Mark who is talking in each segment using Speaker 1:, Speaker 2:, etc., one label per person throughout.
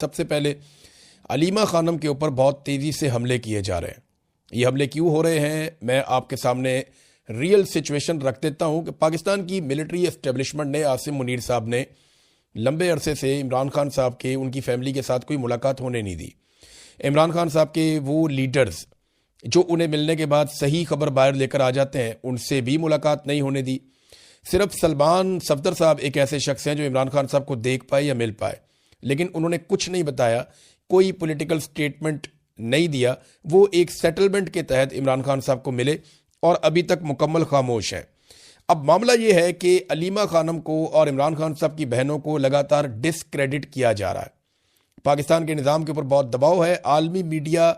Speaker 1: सबसे पहले अलीमा खानम के ऊपर बहुत तेज़ी से हमले किए जा रहे हैं। ये हमले क्यों हो रहे हैं, मैं आपके सामने रियल सिचुएशन रख देता हूं कि पाकिस्तान की मिलिट्री एस्टेब्लिशमेंट ने आसिम मुनीर साहब ने लंबे अरसे से इमरान खान साहब के उनकी फैमिली के साथ कोई मुलाकात होने नहीं दी। इमरान खान साहब के वो लीडर्स जो उन्हें मिलने के बाद सही खबर बाहर लेकर आ जाते हैं, उनसे भी मुलाकात नहीं होने दी। सिर्फ सलमान सफदर साहब एक ऐसे शख्स हैं जो इमरान खान साहब को देख पाए या मिल पाए, लेकिन उन्होंने कुछ नहीं बताया, कोई पॉलिटिकल स्टेटमेंट नहीं दिया। वो एक सेटलमेंट के तहत इमरान खान साहब को मिले और अभी तक मुकम्मल खामोश हैं। अब मामला ये है कि अलीमा खानम को और इमरान खान साहब की बहनों को लगातार डिसक्रेडिट किया जा रहा है। पाकिस्तान के निज़ाम के ऊपर बहुत दबाव है। आलमी मीडिया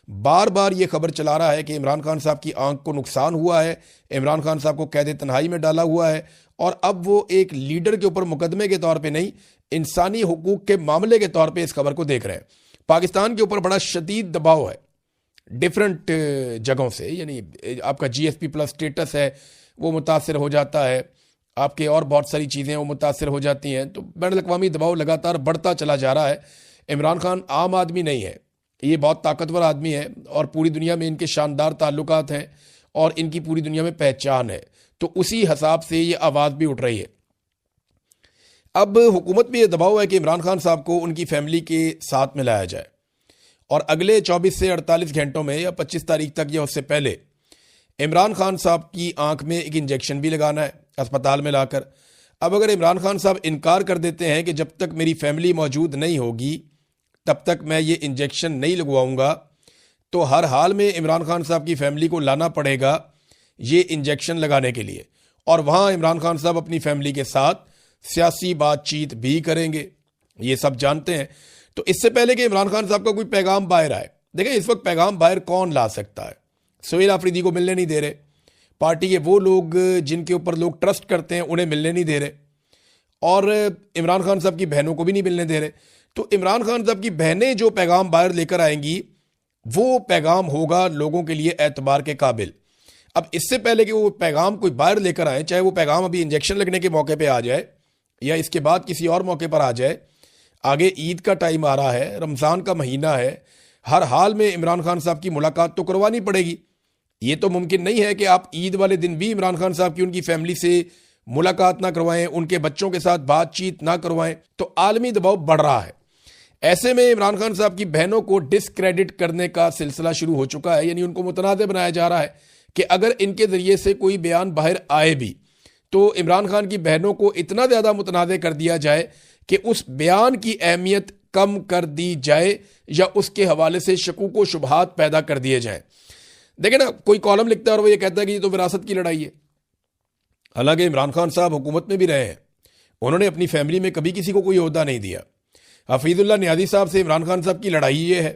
Speaker 1: बार बार ये खबर चला रहा है कि इमरान खान साहब की आंख को नुकसान हुआ है, इमरान खान साहब को कैद तन्हाई में डाला हुआ है, और अब वो एक लीडर के ऊपर मुकदमे के तौर पे नहीं, इंसानी हुकूक के मामले के तौर पे इस खबर को देख रहे हैं। पाकिस्तान के ऊपर बड़ा शदीद दबाव है डिफरेंट जगहों से, यानी आपका GSP प्लस स्टेटस है वो मुतासर हो जाता है, आपके और बहुत सारी चीज़ें वो मुतासर हो जाती हैं। तो बैनुल-अक़वामी दबाव लगातार बढ़ता चला जा रहा है। इमरान खान आम आदमी नहीं है, ये बहुत ताकतवर आदमी है और पूरी दुनिया में इनके शानदार ताल्लुकात हैं और इनकी पूरी दुनिया में पहचान है। तो उसी हिसाब से ये आवाज़ भी उठ रही है। अब हुकूमत में ये दबाव है कि इमरान खान साहब को उनकी फैमिली के साथ मिलाया जाए और अगले 24 से 48 घंटों में या 25 तारीख तक या उससे पहले इमरान खान साहब की आंख में एक इंजेक्शन भी लगाना है अस्पताल में लाकर। अब अगर इमरान खान साहब इनकार कर देते हैं कि जब तक मेरी फैमिली मौजूद नहीं होगी तब तक मैं ये इंजेक्शन नहीं लगवाऊंगा, तो हर हाल में इमरान खान साहब की फैमिली को लाना पड़ेगा ये इंजेक्शन लगाने के लिए, और वहाँ इमरान खान साहब अपनी फैमिली के साथ सियासी बातचीत भी करेंगे, ये सब जानते हैं। तो इससे पहले कि इमरान खान साहब का कोई पैगाम बाहर आए, देखें इस वक्त पैगाम बाहर कौन ला सकता है? सोहेल आफरीदी को मिलने नहीं दे रहे, पार्टी के वो लोग जिनके ऊपर लोग ट्रस्ट करते हैं उन्हें मिलने नहीं दे रहे, और इमरान खान साहब की बहनों को भी नहीं मिलने दे रहे। तो इमरान खान साहब की बहनें जो पैगाम बाहर लेकर आएंगी वो पैगाम होगा लोगों के लिए एतबार के काबिल। अब इससे पहले कि वो पैगाम कोई बाहर लेकर आए, चाहे वो पैगाम अभी इंजेक्शन लगने के मौके पे आ जाए या इसके बाद किसी और मौके पर आ जाए, आगे ईद का टाइम आ रहा है, रमज़ान का महीना है, हर हाल में इमरान खान साहब की मुलाकात तो करवानी पड़ेगी। ये तो मुमकिन नहीं है कि आप ईद वाले दिन भी इमरान खान साहब की उनकी फैमिली से मुलाकात ना करवाएं, उनके बच्चों के साथ बातचीत ना करवाएं। तो आलमी दबाव बढ़ रहा है। ऐसे में इमरान खान साहब की बहनों को डिसक्रेडिट करने का सिलसिला शुरू हो चुका है, यानी उनको मुतनाज़ बनाया जा रहा है कि अगर इनके ज़रिए से कोई बयान बाहर आए भी तो इमरान खान की बहनों को इतना ज़्यादा मुतनाज़ कर दिया जाए कि उस बयान की अहमियत कम कर दी जाए या उसके हवाले से शकूक व शुबहात पैदा कर दिए जाएं। देखें ना, कोई कॉलम लिखता है और वो ये कहता है कि ये तो विरासत की लड़ाई है। हालांकि इमरान खान साहब हुकूमत में भी रहे हैं, उन्होंने अपनी फैमिली में कभी किसी को कोई ओहदा नहीं दिया। हफीजुल्लाह नियाज़ी साहब से इमरान खान साहब की लड़ाई ये है।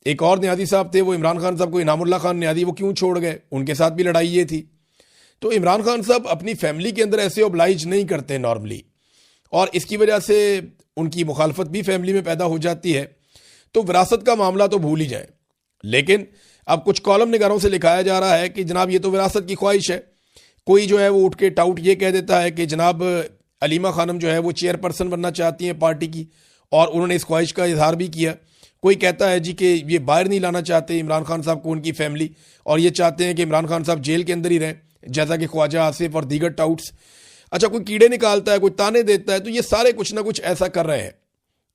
Speaker 1: एक और नियाज़ी साहब थे, वो इमरान खान साहब को इनामुल्लाह खान नियाज़ी, वो क्यों छोड़ गए, उनके साथ भी लड़ाई ये थी। तो इमरान खान साहब अपनी फैमिली के अंदर ऐसे ओब्लाइज नहीं करते नॉर्मली, और इसकी वजह से उनकी मुखालफत भी फैमिली में पैदा हो जाती है। तो विरासत का मामला तो भूल ही जाए। लेकिन अब कुछ कॉलम निगारों से लिखाया जा रहा है कि जनाब ये तो विरासत की ख्वाहिश है। कोई जो है वो उठ के टाउट ये कह देता है कि जनाब अलीमा खानम जो है वो चेयरपर्सन बनना चाहती हैं पार्टी की, और उन्होंने इस ख्वाहिश का इजहार भी किया। कोई कहता है जी कि ये बाहर नहीं लाना चाहते इमरान खान साहब को उनकी फैमिली, और ये चाहते हैं कि इमरान खान साहब जेल के अंदर ही रहें, जैसा कि ख्वाजा आसिफ और दीगर टाउट्स। अच्छा, कोई कीड़े निकालता है, कोई ताने देता है, तो ये सारे कुछ ना कुछ ऐसा कर रहे हैं।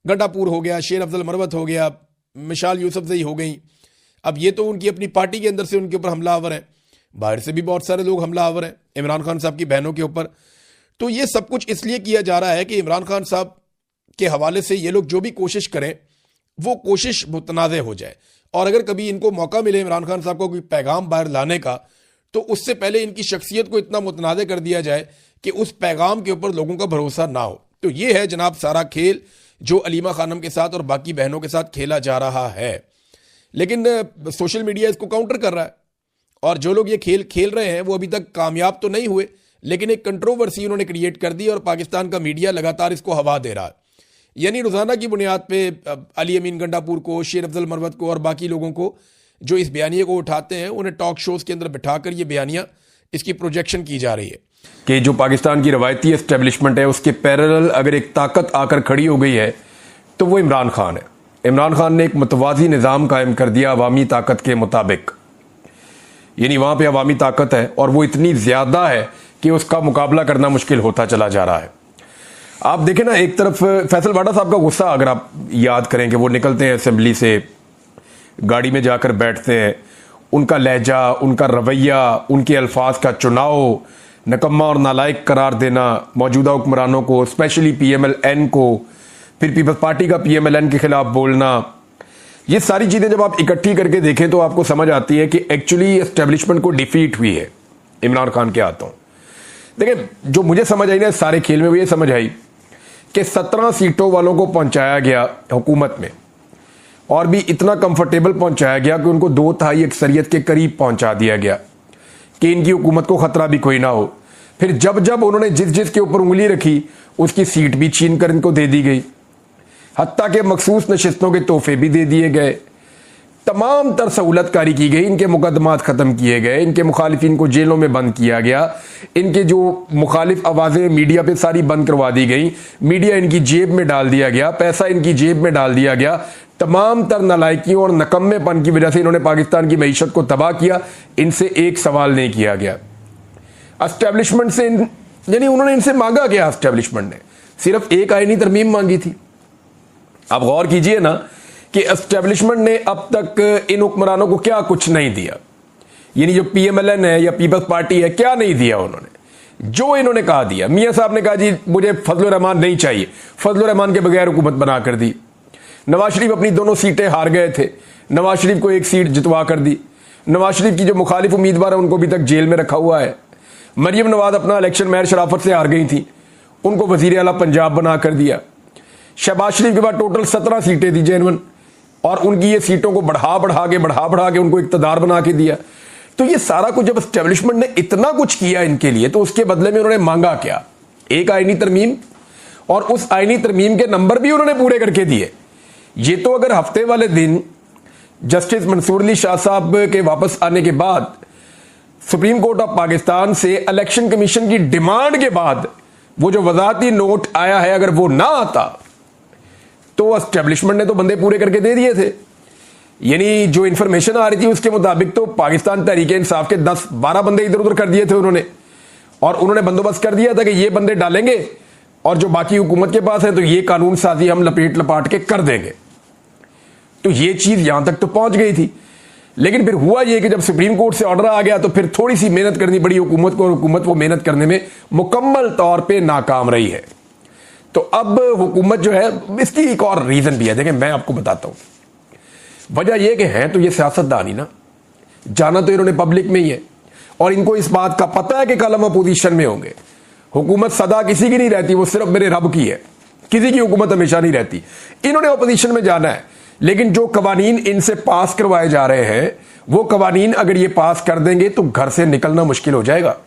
Speaker 1: गंडापुर हो गया, शेर अफजल मरवत हो गया, मिसाल यूसुफजई हो गई। अब ये तो उनकी अपनी पार्टी के अंदर से उनके ऊपर हमलावर हैं, बाहर से भी बहुत सारे लोग हमलावर हैं इमरान खान साहब की बहनों के ऊपर। तो ये सब कुछ इसलिए किया जा रहा है कि इमरान खान साहब के हवाले से ये लोग जो भी कोशिश करें वो कोशिश मुतनाज़ हो जाए, और अगर कभी इनको मौका मिले इमरान खान साहब को कोई पैगाम बाहर लाने का, तो उससे पहले इनकी शख्सियत को इतना मुतनाज़ कर दिया जाए कि उस पैगाम के ऊपर लोगों का भरोसा ना हो। तो ये है जनाब सारा खेल जो अलीमा खानम के साथ और बाकी बहनों के साथ खेला जा रहा है। लेकिन सोशल मीडिया इसको काउंटर कर रहा है, और जो लोग ये खेल खेल रहे हैं वो अभी तक कामयाब तो नहीं हुए, लेकिन एक कंट्रोवर्सी उन्होंने क्रिएट कर दी और पाकिस्तान का मीडिया लगातार इसको हवा दे रहा है। यानी रोज़ाना की बुनियाद पे अली अमीन गंडापुर को, शेर अफजल मरवत को और बाकी लोगों को जो इस बयानिए को उठाते हैं, उन्हें टॉक शोज़ के अंदर बिठाकर ये बयानियाँ इसकी प्रोजेक्शन की जा रही है कि जो पाकिस्तान की रवायती एस्टेब्लिशमेंट है उसके पैरेलल अगर एक ताकत आकर खड़ी हो गई है तो वो इमरान खान है। इमरान खान ने एक मुतवाज़ी निज़ाम कायम कर दिया अवामी ताकत के मुताबिक, यानी वहाँ पे अवामी ताकत है और वो इतनी ज़्यादा है कि उसका मुकाबला करना मुश्किल होता चला जा रहा है। आप देखें ना, एक तरफ फैसल वाडा साहब का गुस्सा अगर आप याद करें कि वो निकलते हैं असेंबली से, गाड़ी में जाकर बैठते हैं, उनका लहजा, उनका रवैया, उनके अल्फाज का चुनाव, नकम्मा और नालायक करार देना मौजूदा हुक्मरानों को, स्पेशली PMLN को, फिर पीपल्स पार्टी का PMLN के खिलाफ बोलना, ये सारी चीज़ें जब आप इकट्ठी करके देखें तो आपको समझ आती है कि एक्चुअली एस्टेब्लिशमेंट को डिफीट हुई है इमरान खान के हाथों। देखिए, जो मुझे समझ आई ना सारे खेल में, वो ये समझ आई कि 17 सीटों वालों को पहुंचाया गया हुकूमत में, और भी इतना कंफर्टेबल पहुंचाया गया कि उनको 2/3 अक्सरियत के करीब पहुंचा दिया गया कि इनकी हुकूमत को खतरा भी कोई ना हो। फिर जब जब उन्होंने जिस जिस के ऊपर उंगली रखी उसकी सीट भी छीन कर इनको दे दी गई, हत्ता के मखसूस नशिस्तों के तोहफे भी दे दिए गए, तमाम तर सहूलतकारी की गई, इनके मुकदमात ख़त्म किए गए, इनके मुखालिफिन को जेलों में बंद किया गया, इनके जो मुखालिफ आवाज़ें मीडिया पे सारी बंद करवा दी गई, मीडिया इनकी जेब में डाल दिया गया, पैसा इनकी जेब में डाल दिया गया। तमाम तर नालायकियों और नकम्मेपन की वजह से इन्होंने पाकिस्तान की मईशत को तबाह किया। इनसे एक सवाल नहीं किया गया एस्टेब्लिशमेंट से, यानी उन्होंने इनसे मांगा क्या? एस्टेब्लिशमेंट ने सिर्फ एक आईनी तरमीम मांगी थी। आप गौर कीजिए ना कि एस्टेब्लिशमेंट ने अब तक इन हुक्मरानों को क्या कुछ नहीं दिया, यानी जो PMLN है या पीपल्स पार्टी है, क्या नहीं दिया उन्होंने? जो इन्होंने कहा दिया। मियां साहब ने कहा जी मुझे फजलुर रहमान नहीं चाहिए, फजलुर रहमान के बगैर हुकूमत बना कर दी। नवाज शरीफ अपनी दोनों सीटें हार गए थे, नवाज शरीफ को एक सीट जितवा कर दी। नवाज शरीफ की जो मुखालिफ उम्मीदवार है उनको अभी तक जेल में रखा हुआ है। मरियम नवाज अपना इलेक्शन महर शराफत से हार गई थी, उनको वजीर आला पंजाब बना कर दिया। शहबाज शरीफ के बाद टोटल 17 सीटें दी जेनवन, और उनकी ये सीटों को बढ़ा बढ़ा के उनको इक़्तिदार बना के दिया। तो ये सारा कुछ जब एस्टेब्लिशमेंट ने इतना कुछ किया इनके लिए, तो उसके बदले में उन्होंने मांगा क्या? एक आईनी तरमीम, और उस आईनी तरमीम के नंबर भी उन्होंने पूरे करके दिए। ये तो अगर हफ्ते वाले दिन जस्टिस मंसूर अली शाह साहब के वापस आने के बाद सुप्रीम कोर्ट ऑफ पाकिस्तान से इलेक्शन कमीशन की डिमांड के बाद वो जो वजाहती नोट आया है, अगर वो ना आता तो एस्टेब्लिशमेंट ने तो बंदे पूरे करके दे दिए थे। यानी जो इंफॉर्मेशन आ रही थी उसके मुताबिक तो पाकिस्तान तहरीक इंसाफ के 10-12 बंदे इधर उधर कर दिए थे उन्होंने, और उन्होंने बंदोबस्त कर दिया था कि ये बंदे डालेंगे और जो बाकी हुकूमत के पास है तो ये कानून साजी हम लपेट लपाट के कर देंगे। तो ये चीज यहां तक तो पहुंच गई थी। लेकिन फिर हुआ ये कि जब सुप्रीम कोर्ट से ऑर्डर आ गया तो फिर थोड़ी सी मेहनत करनी पड़ी हुकूमत को, और हुकूमत वो मेहनत करने में मुकम्मल तौर पे नाकाम रही है। तो अब हुकूमत जो है, इसकी एक और रीजन भी है, देखें मैं आपको बताता हूं। वजह यह कि हैं तो ये सियासतदान ही ना, जाना तो इन्होंने पब्लिक में ही है, और इनको इस बात का पता है कि कल हम अपोजिशन में होंगे। हुकूमत सदा किसी की नहीं रहती, वो सिर्फ मेरे रब की है, किसी की हुकूमत हमेशा नहीं रहती। इन्होंने अपोजिशन में जाना है, लेकिन जो कवानीन इनसे पास करवाए जा रहे हैं वो कवानीन अगर ये पास कर देंगे तो घर से निकलना मुश्किल हो जाएगा।